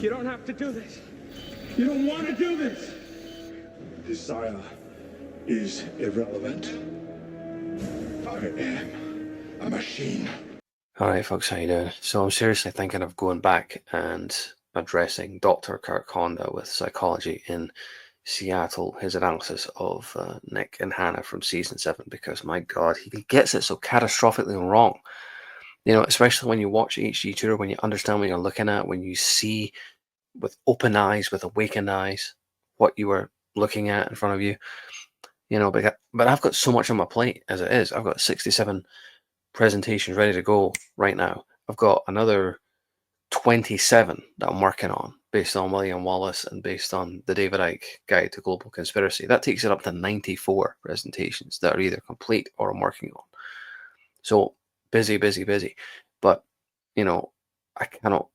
You don't have to do this. You don't want to do this. Desire is irrelevant. I am a machine. Alright folks, how you doing? So I'm seriously thinking of going back and addressing Dr. Kirk Honda with Psychology in Seattle, his analysis of Nick and Hannah from season 7, because my god, he gets it so catastrophically wrong. You know, especially when you watch HG Tutor, when you understand what you're looking at, when you see with open eyes, with awakened eyes, what you were looking at in front of you. You know, but I've got so much on my plate as it is. I've got 67 presentations ready to go right now. I've got another 27 that I'm working on based on William Wallace and based on the David Icke Guide to Global Conspiracy. That takes it up to 94 presentations that are either complete or I'm working on. So busy. But, you know, I cannot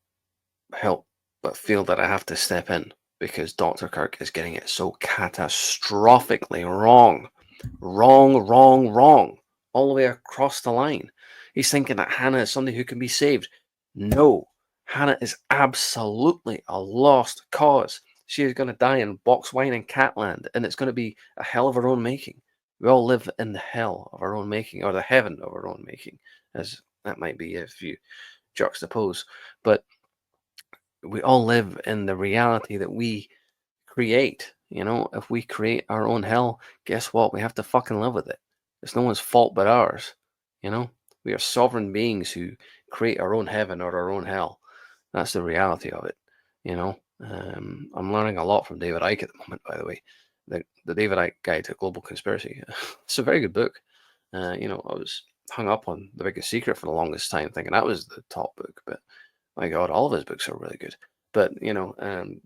help but feel that I have to step in because Dr. Kirk is getting it so catastrophically wrong. Wrong. All the way across the line. He's thinking that Hannah is somebody who can be saved. No. Hannah is absolutely a lost cause. She is going to die in box wine and catland, and it's going to be a hell of her own making. We all live in the hell of our own making, or the heaven of our own making, as that might be if you juxtapose. But we all live in the reality that we create. You know, if we create our own hell, guess what? We have to fucking live with it. It's no one's fault but ours. You know, we are sovereign beings who create our own heaven or our own hell. That's the reality of it. You know, I'm learning a lot from David Icke at the moment, by the way. The David Icke Guide to Global Conspiracy. It's a very good book. You know, I was hung up on The Biggest Secret for the longest time, thinking that was the top book. But my God, all of his books are really good. But you know,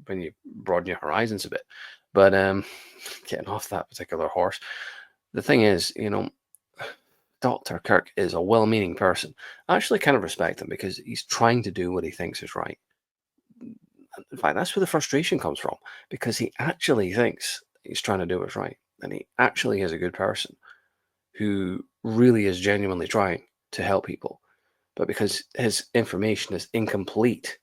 when you broaden your horizons a bit. But getting off that particular horse, the thing is, you know, Dr. Kirk is a well-meaning person. I actually kind of respect him because he's trying to do what he thinks is right. In fact, that's where the frustration comes from, because he actually thinks he's trying to do what's right, and he actually is a good person who really is genuinely trying to help people. But because his information is incomplete,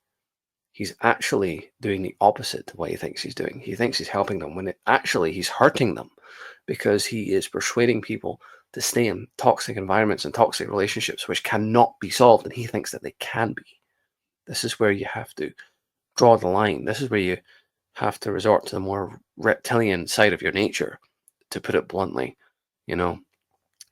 he's actually doing the opposite to what he thinks he's doing. He thinks he's helping them when actually he's hurting them, because he is persuading people to stay in toxic environments and toxic relationships which cannot be solved, and he thinks that they can be. This is where you have to draw the line. This is where you have to resort to the more reptilian side of your nature, to put it bluntly. You know,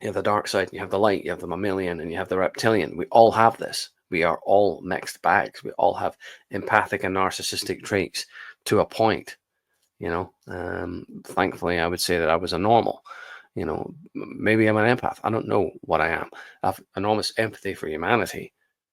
you have the dark side, you have the light, you have the mammalian, and you have the reptilian. We all have this. We are all mixed bags. We all have empathic and narcissistic traits to a point. You know, thankfully, I would say that I was a normal. You know, maybe I'm an empath. I don't know what I am. I have enormous empathy for humanity.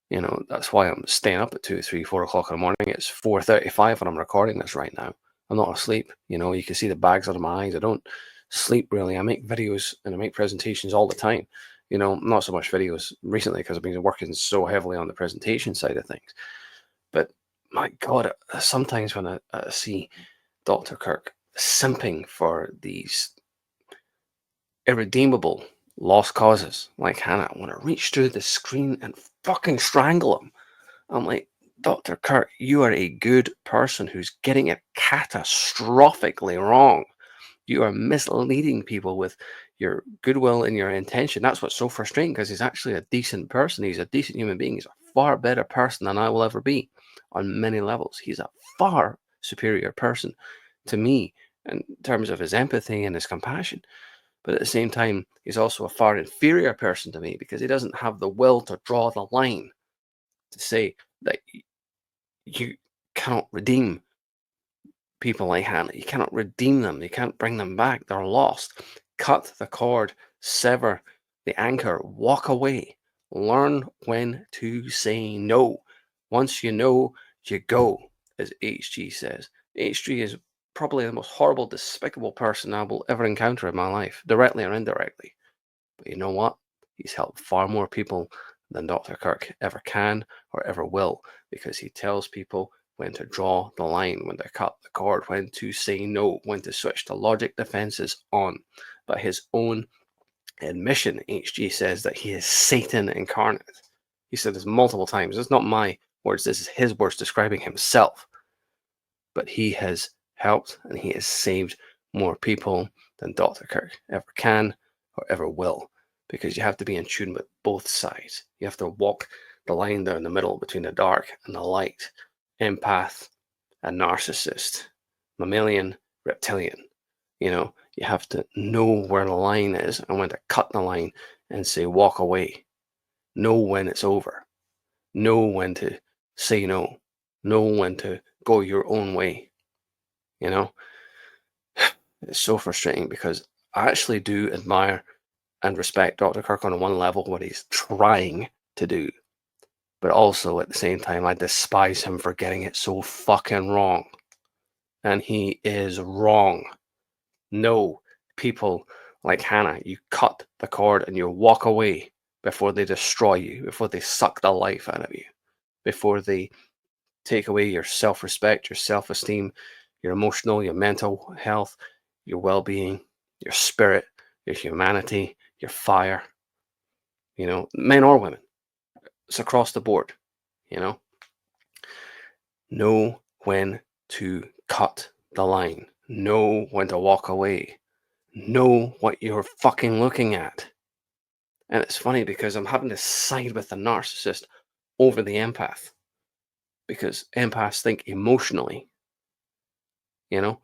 You know, that's why I'm staying up at 2, 3, 4 o'clock in the morning. It's 4:35 when I'm recording this right now. I'm not asleep. You know, you can see the bags out of my eyes. I don't sleep really. I make videos and I make presentations all the time. You know, not so much videos recently because I've been working so heavily on the presentation side of things. But my God, sometimes when I see Dr. Kirk simping for these irredeemable lost causes like Hannah, I want to reach through the screen and fucking strangle him. I'm like, Dr. Kirk, you are a good person who's getting it catastrophically wrong. You are misleading people with your goodwill and your intention. That's what's so frustrating, because he's actually a decent person. He's a decent human being. He's a far better person than I will ever be on many levels. He's a far superior person to me in terms of his empathy and his compassion. But at the same time, he's also a far inferior person to me because he doesn't have the will to draw the line to say that you cannot redeem people like Hannah. You cannot redeem them. You can't bring them back. They're lost. Cut the cord, sever the anchor, walk away. Learn when to say no. Once you know, you go, as HG says. HG is probably the most horrible, despicable person I will ever encounter in my life, directly or indirectly. But you know what? He's helped far more people than Dr. Kirk ever can or ever will, because he tells people when to draw the line, when to cut the cord, when to say no, when to switch the logic defenses on. By his own admission, HG says that he is Satan incarnate. He said this multiple times. It's not my words, this is his words describing himself. but he has helped and he has saved more people than Dr. Kirk ever can or ever will, because you have to be in tune with both sides. You have to walk the line down the middle between the dark and the light, empath and narcissist, mammalian, reptilian. You have to know where the line is and when to cut the line and say, walk away. Know when it's over. Know when to say no. Know when to go your own way. It's so frustrating because I actually do admire and respect Dr. Kirk on one level, what he's trying to do. But also at the same time, I despise him for getting it so fucking wrong. And he is wrong. No, people like Hannah, you cut the cord and you walk away before they destroy you, before they suck the life out of you, before they take away your self-respect, your self-esteem, your emotional, your mental health, your well-being, your spirit, your humanity, your fire, men or women. It's across the board, Know when to cut the line. Know when to walk away. Know what you're fucking looking at. And it's funny because I'm having to side with the narcissist over the empath. Because empaths think emotionally, but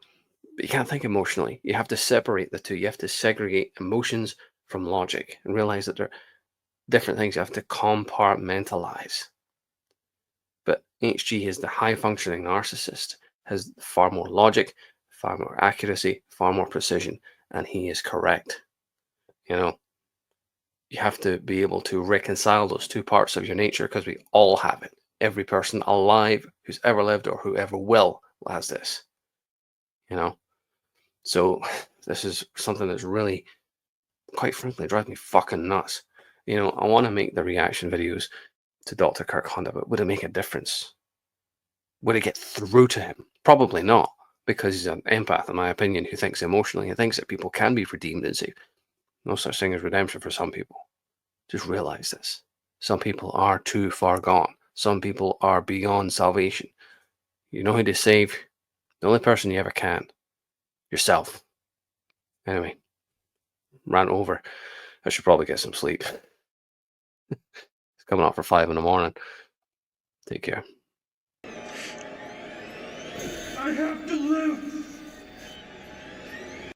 you can't think emotionally. You have to separate the two. You have to segregate emotions from logic and realize that they're different things. You have to compartmentalize. But HG is the high-functioning narcissist, has far more logic, far more accuracy, far more precision, and he is correct. You have to be able to reconcile those two parts of your nature because we all have it. Every person alive who's ever lived or whoever will has this. So this is something that's really, quite frankly, drives me fucking nuts. I want to make the reaction videos to Dr. Kirk Honda, but would it make a difference? Would it get through to him? Probably not, because he's an empath, in my opinion, who thinks emotionally. He thinks that people can be redeemed and saved. No such thing as redemption for some people. Just realize this. Some people are too far gone. Some people are beyond salvation. You know who to save? The only person you ever can. Yourself. Anyway, rant over. I should probably get some sleep. It's coming up for 5 in the morning. Take care.